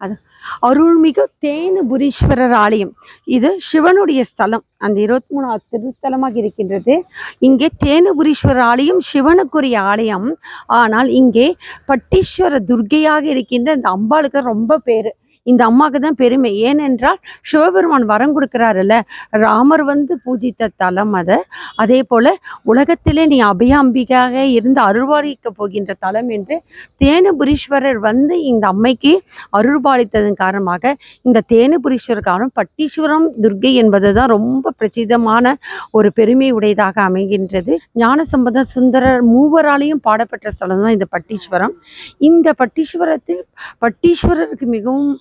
அது அருள்மிகு தேனுபுரீஸ்வரர் ஆலயம். இது சிவனுடைய ஸ்தலம். அந்த 23வது திருத்தலமாக இருக்கின்றது. இங்கே தேனுபுரீஸ்வரர் ஆலயம் சிவனுக்குரிய ஆலயம். ஆனால் இங்கே பட்டீஸ்வர துர்க்கையாக இருக்கின்ற இந்த அம்பாளுக்கு ரொம்ப பேரு. இந்த அம்மாவுக்கு தான் பெருமை. ஏனென்றால் சிவபெருமான் வரம் கொடுக்குறாருல்ல, ராமர் பூஜித்த தலம் அது. அதே போல உலகத்திலே நீ அபயாம்பிகாக இருந்து அருள்பாலிக்க போகின்ற தலம் என்று தேனுபுரீஸ்வரர் இந்த அம்மைக்கு அருள்பாலித்ததன் காரணமாக இந்த தேனுபுரீஸ்வரர் காரணம் பட்டீஸ்வரம் துர்க்கை என்பது தான் ரொம்ப பிரசித்தமான ஒரு பெருமை உடையதாக அமைகின்றது. ஞானசம்பந்த சுந்தரர் மூவராலையும் பாடப்பட்ட ஸ்தலம் தான் இந்த பட்டீஸ்வரம். இந்த பட்டீஸ்வரருக்கு மிகவும்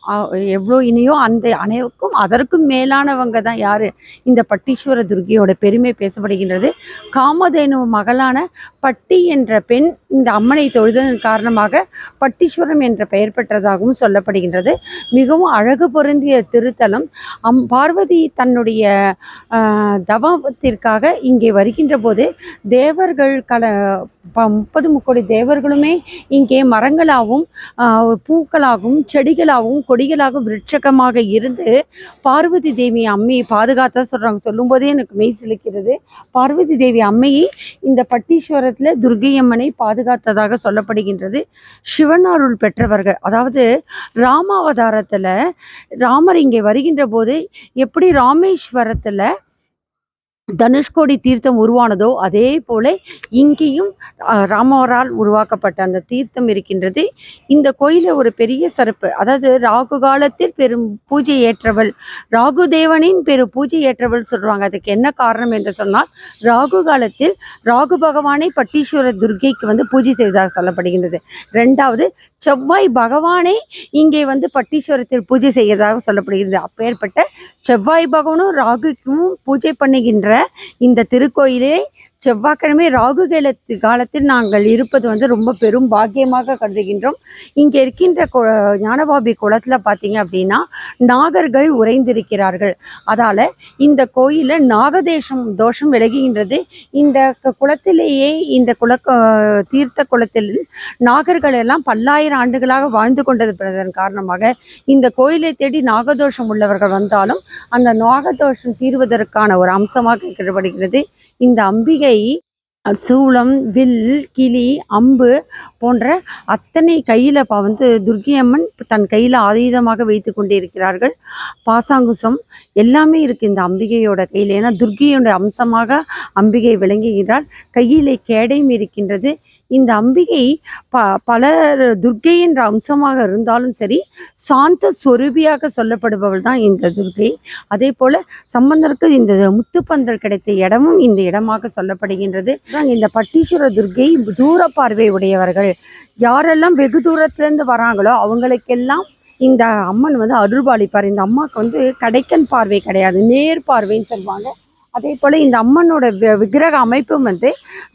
எவ்வளோ இனியோ அந்த அனைவருக்கும் அதற்கும் மேலானவங்க தான் யாரு, இந்த பட்டீஸ்வர துர்க்கையோட பெருமை பேசப்படுகின்றது. காமதேனு மகளான பட்டி என்ற பெண் இந்த அம்மனை தொழுததன் காரணமாக பட்டீஸ்வரம் என்ற பெயர் பெற்றதாகவும் சொல்லப்படுகின்றது. மிகவும் அழகு பொருந்திய திருத்தலம். பார்வதி தன்னுடைய தவத்திற்காக இங்கே வருகின்ற போது தேவர்கள் 30 முக்கோடி தேவர்களுமே இங்கே மரங்களாகவும் பூக்களாகவும் செடிகளாகவும் கொடிகளாகவும் விருட்சகமாக இருந்து பார்வதி தேவி அம்மையை பாதுகாத்தா சொல்கிறாங்க. சொல்லும்போதே எனக்கு மெய் சிலிக்கிறது. பார்வதி தேவி அம்மையை இந்த பட்டீஸ்வரத்தில் துர்க்கை அம்மனை பாதுகாத்ததாக சொல்லப்படுகின்றது. சிவன் அருள் பெற்றவர்கள், அதாவது ராமாவதாரத்தில் ராமர் இங்கே வருகின்ற போது எப்படி ராமேஸ்வரத்தில் தனுஷ்கோடி தீர்த்தம் உருவானதோ அதே போல இங்கேயும் ராமரால் உருவாக்கப்பட்ட அந்த தீர்த்தம் இருக்கின்றது. இந்த கோயிலில் ஒரு பெரிய சிறப்பு, அதாவது ராகு காலத்தில் பெரும் பூஜை ஏற்றவள், ராகு தேவனின் பூஜை ஏற்றவள் சொல்லுவாங்க. அதுக்கு என்ன காரணம் என்று சொன்னால், ராகு காலத்தில் ராகு பகவானை பட்டீஸ்வர துர்க்கைக்கு பூஜை செய்வதாக சொல்லப்படுகின்றது. 2வது செவ்வாய் பகவானை இங்கே பட்டீஸ்வரத்தில் பூஜை செய்வதாக சொல்லப்படுகிறது. அப்பேற்பட்ட செவ்வாய் பகவானும் ராகுக்கும் பூஜை பண்ணுகின்ற இந்த திருக்கோயிலே செவ்வாய்க்கிழமை ராகு காலத்தில் நாங்கள் இருப்பது ரொம்ப பெரும் பாக்கியமாக கருதுகின்றோம். இங்கே இருக்கின்ற ஞானபாபி குளத்தில் பார்த்தீங்க அப்படின்னா நாகர்கள் உறைந்திருக்கிறார்கள். அதால் இந்த கோயிலில் தோஷம் விலகுகின்றது. இந்த குளத்திலேயே இந்த தீர்த்த குளத்தில் நாகர்கள் எல்லாம் பல்லாயிரம் ஆண்டுகளாக வாழ்ந்து கொண்டதன் காரணமாக இந்த கோயிலை தேடி நாகதோஷம் உள்ளவர்கள் வந்தாலும் அந்த நாகதோஷம் தீர்வதற்கான ஒரு அம்சமாக கருதப்படுகிறது. இந்த அம்பிகை சூளம், வில், கிளி, அம்பு போன்ற அத்தனை கையில் துர்க்கை அம்மன் தன் கையில் ஆயுதமாக வைத்து கொண்டே இருக்கிறார்கள். பாசாங்குசம் எல்லாமே இருக்குது இந்த அம்பிகையோட கையில். ஏன்னா துர்க்கையோட அம்சமாக அம்பிகை விளங்குகிறாள். கையிலே கேடையும் இருக்கின்றது. இந்த அம்பிகை பல துர்க்கை என்ற அம்சமாக இருந்தாலும் சரி, சாந்த சொரூபியாக சொல்லப்படுபவள் தான் இந்த துர்க்கை. அதே போல் சம்பந்தருக்கு இந்த முத்துப்பந்தல் கிடைத்த இடமும் இந்த இடமாக சொல்லப்படுகின்றது. இந்த பட்டீஸ்வர துர்க்கை தூர பார்வை உடையவர்கள், யாரெல்லாம் வெகு தூரத்துலேருந்து வராங்களோ அவங்களுக்கெல்லாம் இந்த அம்மன் அருள்பாலிப்பார். இந்த அம்மாவுக்கு கடைக்கன் பார்வை கிடையாது, நேர் பார்வைன்னு சொல்லுவாங்க. அதே போல் இந்த அம்மனோட விக்கிரக அமைப்பும்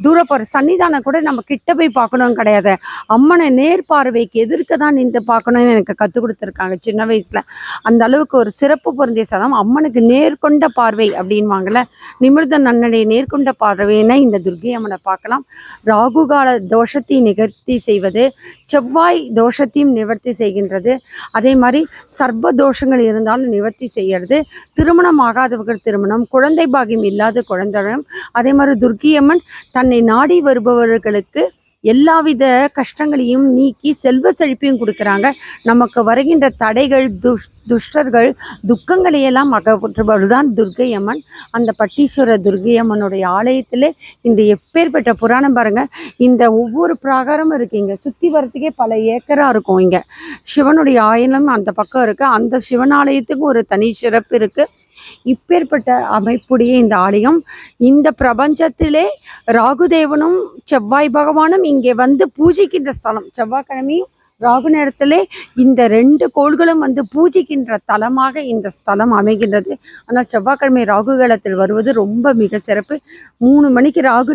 தூரப்பார்வை. சன்னிதானம் கூட நம்ம கிட்ட போய் பார்க்கணும் கிடையாது, அம்மனை நேர் பார்வைக்கு எதிர்க்க தான் நின்று பார்க்கணும்னு எனக்கு கற்றுக் கொடுத்துருக்காங்க சின்ன வயசில். அந்த அளவுக்கு ஒரு சிறப்பு பொருந்திய ஸ்தலம். அம்மனுக்கு நேர்கொண்ட பார்வை அப்படின்வாங்கள்ல, நிமிர்ந்த நன்னடை நேர்கொண்ட பார்வைன்னா இந்த துர்க்கை அம்மனை பார்க்கலாம். ராகுகால தோஷத்தை நிவர்த்தி செய்வது, செவ்வாய் தோஷத்தையும் நிவர்த்தி செய்கின்றது. அதே மாதிரி சர்ப்ப தோஷங்கள் இருந்தாலும் நிவர்த்தி செய்கிறது. திருமணம் ஆகாதவர்கள் திருமணம், குழந்தை இல்லாத குழந்தைகளும். அதே மாதிரி துர்க்கை அம்மன் தன்னை நாடி வருபவர்களுக்கு எல்லாவித கஷ்டங்களையும் நீக்கி செல்வ செழிப்பையும் கொடுக்குறாங்க. நமக்கு வருகின்ற தடைகள், துஷ்டர்கள், துக்கங்களையெல்லாம் அகற்றுபவள் தான் துர்க்கை அம்மன். அந்த பட்டீஸ்வர துர்க்கை அம்மனுடைய ஆலயத்தில் இந்த எப்பேற்பட்ட புராணம் பாருங்கள். இந்த ஒவ்வொரு பிராகாரமும் இருக்குது. இங்கே சுற்றி வரத்துக்கே பல ஏக்கராக இருக்கும். இங்கே சிவனுடைய ஆலயம் அந்த பக்கம் இருக்குது. அந்த சிவன் ஆலயத்துக்கும் ஒரு தனி சிறப்பு இருக்குது. இப்பேற்பட்ட அமைப்புடைய இந்த ஆலயம் இந்த பிரபஞ்சத்திலே ராகுதேவனும் செவ்வாய் பகவானும் இங்கே பூஜிக்கின்ற ஸ்தலம். செவ்வாய்க்கிழமையும் ராகு நேரத்திலே இந்த 2 கோள்களும் பூஜிக்கின்ற தலமாக இந்த ஸ்தலம் அமைகின்றது. ஆனால் செவ்வாய்க்கிழமை ராகு காலத்தில் வருவது ரொம்ப மிக சிறப்பு. 3 மணிக்கு ராகு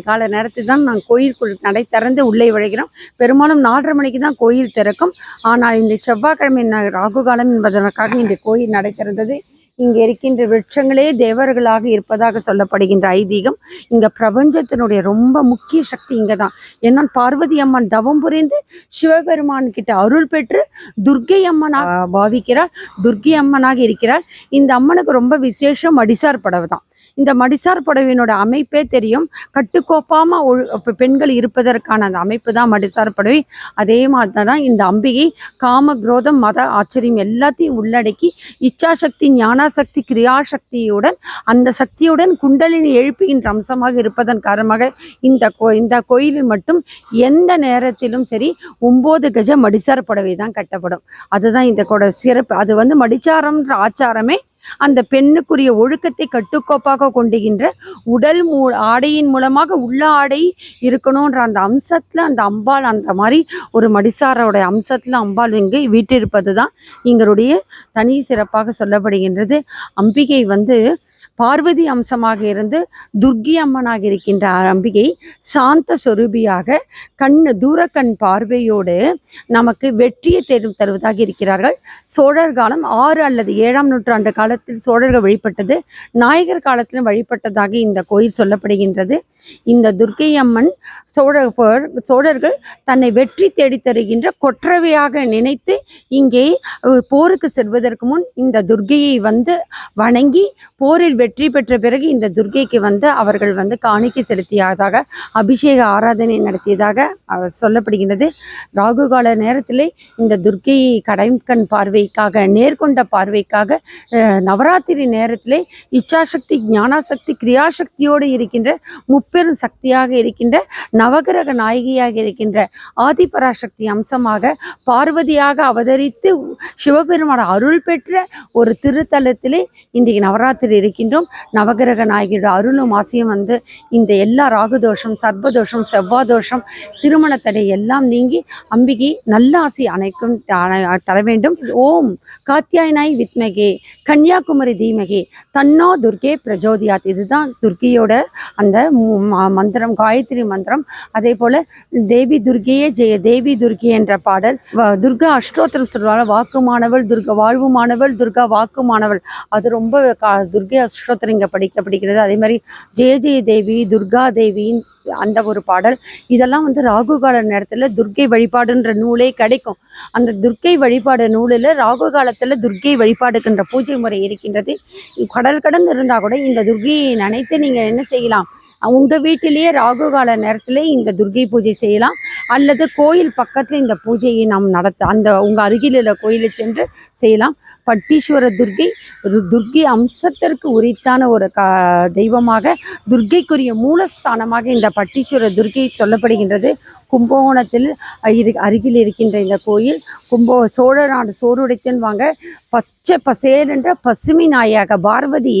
கால நேரத்தில் தான் நான் கோயிலுக்குள் நடை திறந்து உள்ளே விழைகிறோம். பெரும்பாலும் 4:30 மணிக்கு தான் கோயில் திறக்கும். ஆனால் இந்த செவ்வாய்க்கிழமை ராகு காலம் என்பதற்காக இந்த கோயில் நடை திறந்தது. இங்கே இருக்கின்ற விருட்சங்களே தேவர்களாக இருப்பதாக சொல்லப்படுகின்ற ஐதீகம். இந்த பிரபஞ்சத்தினுடைய ரொம்ப முக்கிய சக்தி இங்கே தான். ஏன்னா பார்வதி அம்மன் தவம் புரிந்து சிவபெருமான் கிட்ட அருள் பெற்று துர்க்கை அம்மனாக பாவிக்கிறாள், துர்க்கை அம்மனாக இருக்கிறாள். இந்த அம்மனுக்கு ரொம்ப விசேஷம் மடிசார் புடவை தான். இந்த மடிசார் புடவையினோட அமைப்பே தெரியும். கட்டுக்கோப்பாமல் பெண்கள் இருப்பதற்கான அந்த அமைப்பு தான் மடிசார் புடவை. அதே மாதிரி தான் இந்த அம்பிகை காம குரோதம் மத ஆச்சரியம் எல்லாத்தையும் உள்ளடக்கி இச்சாசக்தி ஞானாசக்தி கிரியாசக்தியுடன் அந்த சக்தியுடன் குண்டலினி எழுப்புகின்ற அம்சமாக இருப்பதன் காரணமாக இந்த கோயிலில் மட்டும் எந்த நேரத்திலும் சரி 9 கஜ மடிசார் புடவை தான் கட்டப்படும். அதுதான் இந்த சிறப்பு. அது மடிச்சாரம்ன்ற ஆச்சாரமே அந்த பெண்ணுக்குரிய ஒழுக்கத்தை கட்டுக்கோப்பாக கொண்டுகின்ற உடல் ஆடையின் மூலமாக உள்ள ஆடை இருக்கணுன்ற அந்த அம்சத்தில் அந்த அம்பாள் அந்த மாதிரி ஒரு மடிசாரோட அம்சத்தில் அம்பாள் இங்கு வீற்றிருப்பது தான் எங்களுடைய தனி சிறப்பாக சொல்லப்படுகின்றது. அம்பிகை பார்வதி அம்சமாக இருந்து துர்க்கி அம்மனாக இருக்கின்ற அம்பிகை சாந்த சொரூபியாக தூரக்கண் பார்வையோடு நமக்கு வெற்றியை தருவதாக இருக்கிறார்கள். சோழர் காலம் 6 அல்லது 7ஆம் நூற்றாண்டு காலத்தில் சோழர்கள் வழிபட்டது, நாயகர் காலத்திலும் வழிபட்டதாக இந்த கோயில் சொல்லப்படுகின்றது. இந்த துர்க்கை அம்மன் சோழர்கள் தன்னை வெற்றி தேடி தருகின்ற கொற்றவையாக நினைத்து இங்கே போருக்கு செல்வதற்கு முன் இந்த துர்க்கையை வணங்கி போரில் வெற்றி பெற்ற பிறகு இந்த துர்க்கைக்கு அவர்கள் காணிக்கை செலுத்தியதாக அபிஷேக ஆராதனை நடத்தியதாக சொல்லப்படுகின்றது. ராகு கால நேரத்தில் இந்த துர்க்கையை கடைக்கண் பார்வைக்காக நேர்கொண்ட பார்வைக்காக நவராத்திரி நேரத்திலே இச்சாசக்தி ஞானாசக்தி கிரியாசக்தியோடு இருக்கின்ற முப்பெரும் சக்தியாக இருக்கின்ற நவகிரக நாயகியாக இருக்கின்ற ஆதிபராசக்தி அம்சமாக பார்வதியாக அவதரித்து சிவபெருமான அருள் பெற்ற ஒரு திருத்தலத்திலே இன்றைக்கு நவராத்திரி இருக்கின்றோம். நவகிரக நாயகியோட அருளும் ஆசையும் இந்த எல்லா ராகுதோஷம் சர்ப்பதோஷம் செவ்வாதோஷம் திருமண தடை எல்லாம் நீங்கி அம்பிகை நல்ல ஆசை அனைக்கும் தர வேண்டும். ஓம் காத்தியாயனாய் வித்மகே கன்னியாகுமரி தீமகே தன்னோ துர்கே பிரஜோதியாத். இதுதான் துர்க்கையோட அந்த மந்திரம், காயத்ரி மந்திரம். அதே போல தேவி துர்கையே ஜெய தேவி துர்கை என்ற பாடல். துர்கா அஷ்டோத்திரம் சொல்வாங்க, வாக்குமானவள் துர்கா வாழ்வுமானவள் துர்கா வாக்குமானவள். அது ரொம்ப துர்கை அஷ்டோத்திரம் இங்கே படிக்கப்படுகிறது. அதே மாதிரி ஜெய ஜெய தேவி துர்கா தேவியின் அந்த ஒரு பாடல். இதெல்லாம் ராகு கால நேரத்தில் துர்க்கை வழிபாடுன்ற நூலே கிடைக்கும். அந்த துர்க்கை வழிபாடு நூலில் ராகு காலத்தில் துர்க்கை வழிபாடுகின்ற பூஜை முறை இருக்கின்றது. கடல் கடந்து இருந்தால் கூட இந்த துர்க்கையை நினைத்து நீங்கள் என்ன செய்யலாம், உங்கள் வீட்டிலேயே ராகு கால நேரத்தில் இந்த துர்க்கை பூஜை செய்யலாம். அல்லது கோயில் பக்கத்தில் இந்த பூஜையை நாம் உங்கள் அருகில் உள்ள கோயிலில் சென்று செய்யலாம். பட்டீஸ்வர துர்க்கை அம்சத்திற்கு உரித்தான ஒரு தெய்வமாக துர்க்கைக்குரிய மூலஸ்தானமாக இந்த பட்டீஸ்வர துர்க்கை சொல்லப்படுகின்றது. கும்பகோணத்தில் அருகில் இருக்கின்ற இந்த கோயில் சோழ நாடு சோறுடைத்தன் வாங்க பச்சை பசேல் என்ற பசுமை நாயாக பார்வதி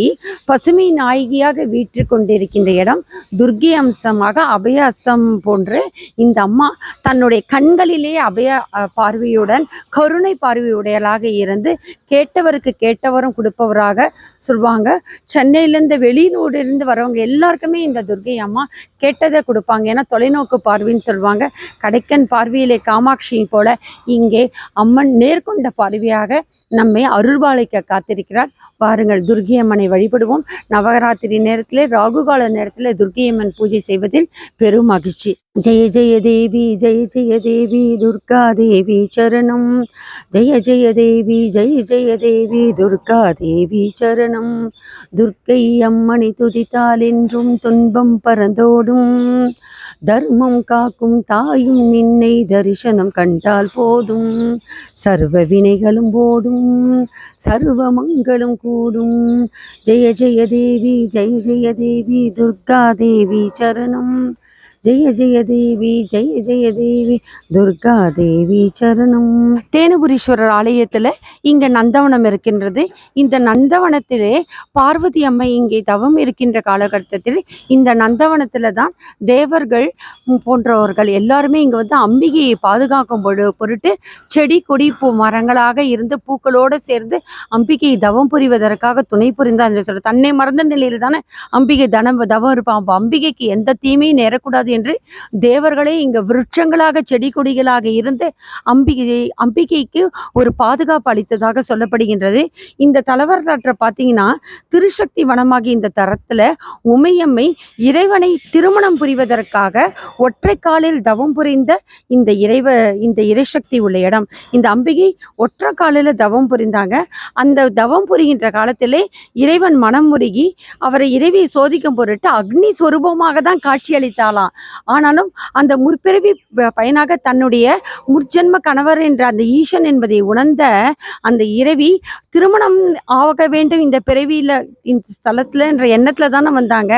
பசுமை நாயகியாக வீற்று கொண்டிருக்கின்ற இடம். துர்க்கை அம்சமாக அபய அஸ்தம் போன்று இந்த அம்மா தன்னுடைய கண்களிலே அபய பார்வையுடன் கருணை பார்வையுடையலாக இருந்து கேட்டவருக்கு கேட்டவரும் கொடுப்பவராக சொல்லுவாங்க. சென்னையிலேருந்து வெளியூரிலிருந்து வரவங்க எல்லாருக்குமே இந்த துர்க்கை அம்மா கேட்டதை கொடுப்பாங்க. ஏன்னா தொலைநோக்கு பார்வைன்னு சொல்லுவாங்க. கடைக்கண் பார்வையிலே காமாட்சி போல இங்கே அம்மன் நேர்கொண்ட பார்வையாக நம்மை அருள்பாலிக்க காத்திருக்கிறார். வாருங்கள் துர்க்கை அம்மனை வழிபடுவோம். நவராத்திரி நேரத்தில் ராகுகால நேரத்தில் துர்க்கை அம்மன் பூஜை செய்வதில் பெரும் மகிழ்ச்சி. ஜெய ஜெய தேவி ஜெய ஜெய தேவி துர்கா தேவி சரணம். ஜெய ஜெய தேவி ஜெய ஜெய தேவி துர்கா தேவி சரணம். துர்க்கை அம்மனை துதித்தால் என்றும் துன்பம் பறந்தோடும். தர்மம் காக்கும் தாயும் நின்னை தரிசனம் கண்டால் போதும். சர்வ வினைகளும் போடும், சர்வ மங்களும் கூடும். ஜெய ஜெய தேவி ஜெய ஜெய தேவி துர்கா தேவி சரணம். ஜெய ஜெய தேவி ஜெய ஜெய தேவி துர்கா தேவி சரணம். தேனுபுரீஸ்வரர் ஆலயத்தில் இங்கே நந்தவனம் இருக்கின்றது. இந்த நந்தவனத்திலே பார்வதி அம்மை இங்கே தவம் இருக்கின்ற காலகட்டத்தில் இந்த நந்தவனத்தில் தான் தேவர்கள் போன்றவர்கள் எல்லாருமே இங்கே அம்பிகையை பாதுகாக்கும் பொருட்டு செடி கொடி மரங்களாக இருந்து பூக்களோடு சேர்ந்து அம்பிகையை தவம் புரிவதற்காக துணை புரிந்தார் என்று சொல்ல. தன்னை மறந்த நிலையில் தானே அம்பிகை தவம் இருப்பான். அம்பிகைக்கு எந்த தீமையும் நேரக்கூடாது என்று தேவர்களே இங்க விருட்சங்களாக செடி கொடிகளாக இருந்து அம்பிகைக்கு ஒரு பாதுகாப்பு அளித்ததாக சொல்லப்படுகின்றது. இந்த தலவரலாற்றை பார்த்தீங்கன்னா திருசக்தி வனமாகி இந்த தரத்துல உமையம்மை இறைவனை திருமணம் புரிவதற்காக ஒற்றை காலில் தவம் புரிந்த இந்த இறைசக்தி உள்ள இடம். இந்த அம்பிகை ஒற்றை காலில் தவம் புரிந்தாங்க. அந்த தவம் புரிகின்ற காலத்திலே இறைவன் மனம் முருகி அவரை இறைவியை சோதிக்கும் பொருட்டு அக்னி ஸ்வரூபமாக தான் காட்சியளித்தாலாம். ஆனாலும் அந்த முற்பிறவி பயனாக தன்னுடைய முற்ஜென்ம கணவர் என்ற அந்த ஈசன் என்பதை உணர்ந்த அந்த இறைவி திருமணம் ஆக வேண்டும் இந்த பிறவியில இந்த ஸ்தலத்துல என்ற எண்ணத்துல தானே வந்தாங்க.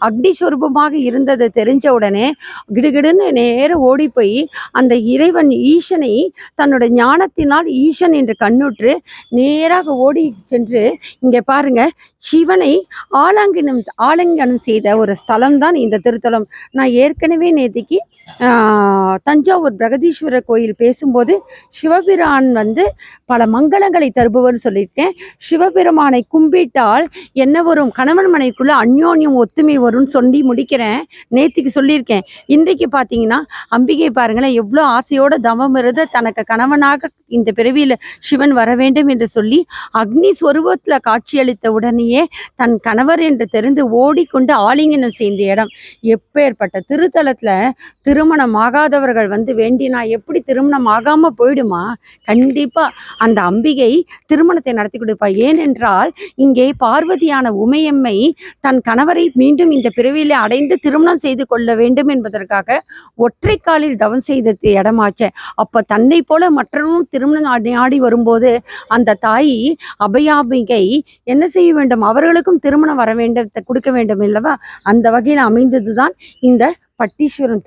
அக்னி ஸ்வரூபமாக இருந்தது தெரிஞ்ச உடனே கிடுகிடுன்னு நேரம் ஓடி போய் அந்த இறைவன் ஈசனை தன்னோட ஞானத்தினால் ஈசன் என்று கண்ணுற்று நேராக ஓடி சென்று இங்கே பாருங்க சிவனை ஆலங்கனம் செய்த ஒரு ஸ்தலம் தான் இந்த திருத்தலம். நான் ஏற்கனவே நேத்திக்கு தஞ்சாவூர் பிரகதீஸ்வரர் கோயில் பேசும்போது சிவபிரான் பல மங்களங்களை தருபவர் சொல்லியிருக்கேன். சிவபெருமானை கும்பிட்டால் என்ன வரும், கணவன் மனைக்குள்ள அந்யோன்யம் ஒத்துமை வரும்னு சொல்லி முடிக்கிறேன். நேத்திக்கு சொல்லியிருக்கேன். இன்றைக்கு பார்த்தீங்கன்னா அம்பிகை பாருங்களேன் எவ்வளோ ஆசையோட தவம் இருந்து தனக்கு கணவனாக இந்த பிறவியில் சிவன் வர வேண்டும் என்று சொல்லி அக்னி ஸ்வரூபத்தில் காட்சியளித்த உடனேயே தன் கணவர் என்று தெரிந்து ஓடிக்கொண்டு ஆலிங்கனம் செய்த இடம். எப்பேற்பட்ட திருத்தலத்தில் திருமணம் ஆகாதவர்கள் வேண்டினா எப்படி திருமணம் ஆகாம போயிடுமா? கண்டிப்பா அந்த அம்பிகை திருமணத்தை நடத்தி கொடுப்பா. ஏனென்றால் இங்கே பார்வதியான உமையம்மை தன் கணவரை மீண்டும் இந்த பிறவியிலே அடைந்து திருமணம் செய்து கொள்ள வேண்டும் என்பதற்காக ஒற்றை காலில் தவம் செய்த இடமாச்சே. அப்ப தன்னை போல மற்றவரும் திருமணம் நாடி வரும்போது அந்த தாய் அபயாம்பிகை என்ன செய்ய வேண்டும், அவர்களுக்கும் திருமணம் வர வேண்டும், கொடுக்க வேண்டும் இல்லவா? அந்த வகையில் அமைந்ததுதான் இந்த பட்டீஸ்வரம்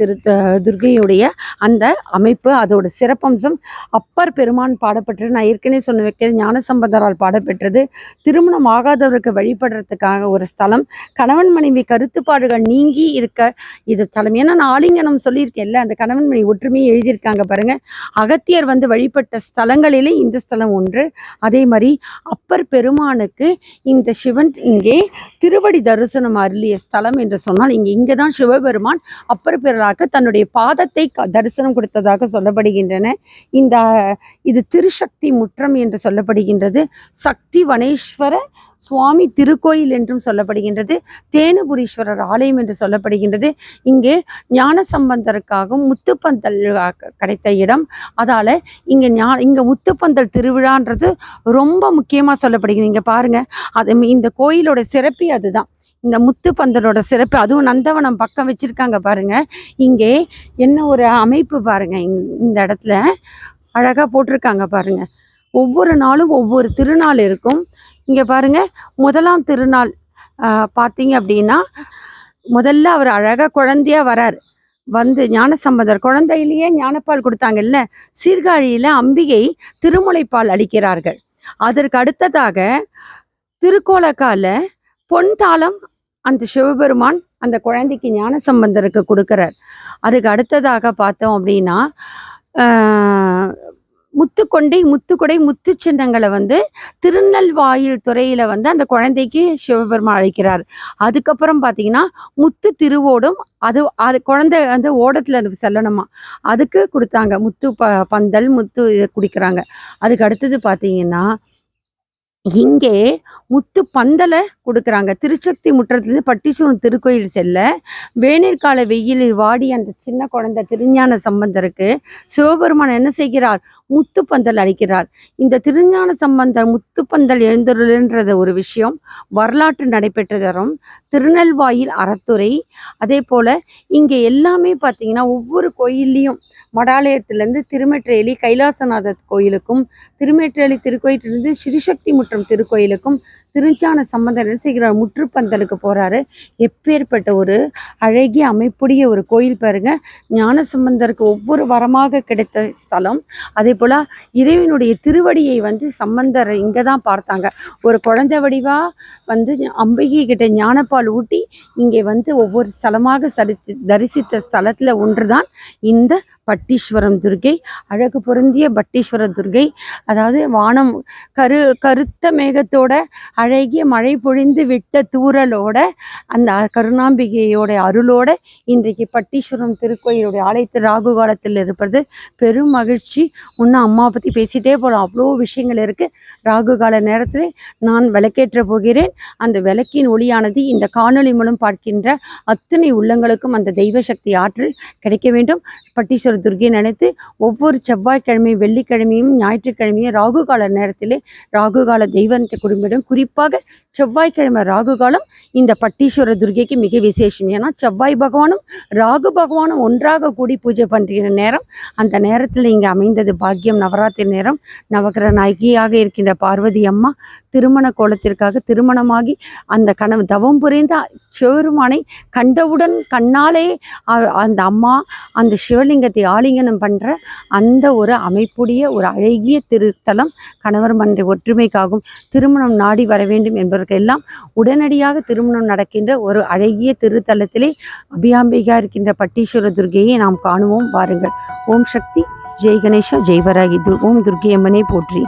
துர்கையுடைய அந்த அமைப்பு. அதோட சிறப்பம்சம் அப்பர் பெருமான் பாடப்பெற்றது. நான் ஏற்கனவே சொன்ன வைக்கிறேன், ஞானசம்பந்தரால் பாடப்பெற்றது. திருமணம் ஆகாதவருக்கு வழிபடுறதுக்காக ஒரு ஸ்தலம். கணவன் மனைவி கருத்துப்பாடுகள் நீங்கி இருக்க இது தலம். ஏன்னா நான் ஆலிங்கனம் சொல்லியிருக்கேன்ல, அந்த கணவன் மனைவி ஒற்றுமையை எழுதியிருக்காங்க பாருங்க. அகத்தியர் வழிபட்ட ஸ்தலங்களிலே இந்த ஸ்தலம் ஒன்று. அதே மாதிரி அப்பர் பெருமானுக்கு இந்த சிவன் இங்கே திருவடி தரிசனம் அருளிய ஸ்தலம் என்று சொன்னால் இங்கேதான் சிவபெருமான் அப்பர் பெருமாளுக்கு தன்னுடைய பாதத்தை தரிசனம் கொடுத்ததாக சொல்லப்படுகின்றன. இது திருசக்தி முற்றம் என்று சொல்லப்படுகின்றது. சக்தி வனேஸ்வர சுவாமி திருக்கோயில் என்றும் சொல்லப்படுகின்றது. தேனுபுரீஸ்வரர் ஆலயம் என்று சொல்லப்படுகின்றது. இங்கே ஞான சம்பந்தருக்காகவும் முத்துப்பந்தல் கிடைத்த இடம். அதால இங்க முத்துப்பந்தல் திருவிழான்றது ரொம்ப முக்கியமா சொல்லப்படுகிறது. இங்க பாருங்க, இந்த கோயிலோட சிறப்பு அதுதான். இந்த முத்துப்பந்தலோட சிறப்பு, அதுவும் நந்தவனம் பக்கம் வச்சிருக்காங்க பாருங்க. இங்கே என்ன ஒரு அமைப்பு பாருங்க, இந்த இடத்துல அழகா போட்டிருக்காங்க பாருங்க. ஒவ்வொரு நாளும் ஒவ்வொரு திருநாள் இருக்கும். இங்க பாருங்க, முதலாம் திருநாள் பார்த்தீங்க அப்படின்னா முதல்ல அவர் அழகா குழந்தையா வரார். ஞானசம்பந்தர் குழந்தையிலேயே ஞானப்பால் கொடுத்தாங்கல்ல, சீர்காழியில அம்பிகை திருமுலைப்பால் அளிக்கிறார்கள். அதற்கு அடுத்ததாக திருக்கோலக்கால பொன்தாளம் அந்த சிவபெருமான் அந்த குழந்தைக்கு ஞானசம்பந்தருக்கு கொடுக்கிறார். அதுக்கு அடுத்ததாக பார்த்தோம் அப்படின்னா முத்துக்குடை முத்து சின்னங்களை திருநெல்வாயில் துறையில அந்த குழந்தைக்கு சிவபெருமான் அழைக்கிறார். அதுக்கப்புறம் பார்த்தீங்கன்னா முத்து திருவோடும் அது குழந்தை ஓடத்துல செல்லணுமா, அதுக்கு கொடுத்தாங்க. முத்து பந்தல் முத்து இதை குடிக்கிறாங்க. அதுக்கு அடுத்தது பார்த்தீங்கன்னா இங்கே முத்து பந்தலை கொடுக்குறாங்க. திருச்சக்தி முற்றத்திலிருந்து பட்டீஸ்வரம் திருக்கோயில் செல்ல வேநீர்கால வெயிலில் வாடி அந்த சின்ன குழந்தை திருஞான சம்பந்தருக்கு சிவபெருமான் என்ன செய்கிறார், முத்து பந்தல் அளிக்கிறார். இந்த திருஞான சம்பந்தர் முத்து பந்தல் எழுந்தருள்ன்றது ஒரு விஷயம் வரலாற்று நடைபெற்றதரும் திருநெல்வாயில் அறத்துறை. அதே போல இங்கே எல்லாமே பார்த்தீங்கன்னா ஒவ்வொரு கோயில்லையும் மடாலயத்திலேருந்து திருமெற்றேலி கைலாசநாதர் கோயிலுக்கும், திருமெற்றேலி திருக்கோயிலிருந்து ஸ்ரீசக்தி முற்றம் திருக்கோயிலுக்கும் திருஞான சம்பந்தர் என்ன செய்கிறார், முற்றுப்பந்தலுக்கு போறாரு. எப்பேற்பட்ட ஒரு அழகிய அமைப்புடைய ஒரு கோயில் பாருங்க. ஞான சம்பந்தருக்கு ஒவ்வொரு வரமாக கிடைத்த ஸ்தலம். அதே போல இறைவனுடைய திருவடியை சம்பந்தர் இங்கே தான் பார்த்தாங்க. ஒரு குழந்தை வடிவா வந்து அம்பிகை கிட்ட ஞானப்பால் ஊட்டி இங்கே வந்து ஒவ்வொரு ஸ்தலமாக தரிசித்த ஸ்தலத்தில் ஒன்றுதான் இந்த பட்டீஸ்வரம் துர்க்கை. அழகு பொருந்திய பட்டீஸ்வர துர்க்கை. அதாவது வானம் கருத்த மேகத்தோட அழகிய மழை பொழிந்து விட்ட தூறலோட அந்த கருணாம்பிகையோட அருளோட இன்றைக்கு பட்டீஸ்வரம் திருக்கோயிலுடைய ஆலயத்தில் ராகு காலத்தில் இருப்பது பெரும் மகிழ்ச்சி. இன்னும் அம்மா பற்றி பேசிகிட்டே போகலாம், அவ்வளோ விஷயங்கள் இருக்குது. ராகு கால நேரத்தில் நான் விளக்கேற்ற போகிறேன். அந்த விளக்கின் ஒளியானது இந்த காணொளி மூலம் பார்க்கின்ற அத்தனை உள்ளங்களுக்கும் அந்த தெய்வ சக்தி ஆற்றல் கிடைக்க வேண்டும். பட்டீஸ்வர துர்க்கை நினைத்து ஒவ்வொரு செவ்வாய்க்கிழமையும் வெள்ளிக்கிழமையும் ஞாயிற்றுக்கிழமையும் ராகு கால நேரத்திலே ராகு கால தெய்வத்தை குடும்பிடும். குறிப்பாக செவ்வாய்க்கிழமை ராகு காலம் இந்த பட்டீஸ்வர துர்க்கைக்கு மிக விசேஷம். ஏன்னா செவ்வாய் பகவானும் ராகு பகவானும் ஒன்றாக கூடி பூஜை பண்ணுற நேரம். அந்த நேரத்தில் இங்கே அமைந்தது பாக்கியம். நவராத்திரி நேரம் நவகிரக நாயகியாக இருக்கின்ற பார்வதி அம்மா திருமண கோலத்திற்காக திருமணமாகி அந்த கனவு தவம் புரிந்த சிவருமானை கண்டவுடன் கண்ணாலே அந்த அம்மா அந்த சிவலிங்கத்தை ஆலிங்கனம் பண்ணுற அந்த ஒரு அமைப்புடைய ஒரு அழகிய திருத்தலம். கணவர் மன்ற ஒற்றுமைக்காகவும் திருமணம் நாடி வர வேண்டும் என்பதற்கெல்லாம் உடனடியாக திருமணம் நடக்கின்ற ஒரு அழகிய திருத்தலத்திலே அபியாம்பிகா இருக்கின்ற பட்டீஸ்வர துர்க்கையை நாம் காணுவோம். வாருங்கள். ஓம் சக்தி, ஜெய் கணேஷா, ஜெய் வராகி. ஓம் துர்க்கை அம்மனை போற்றி.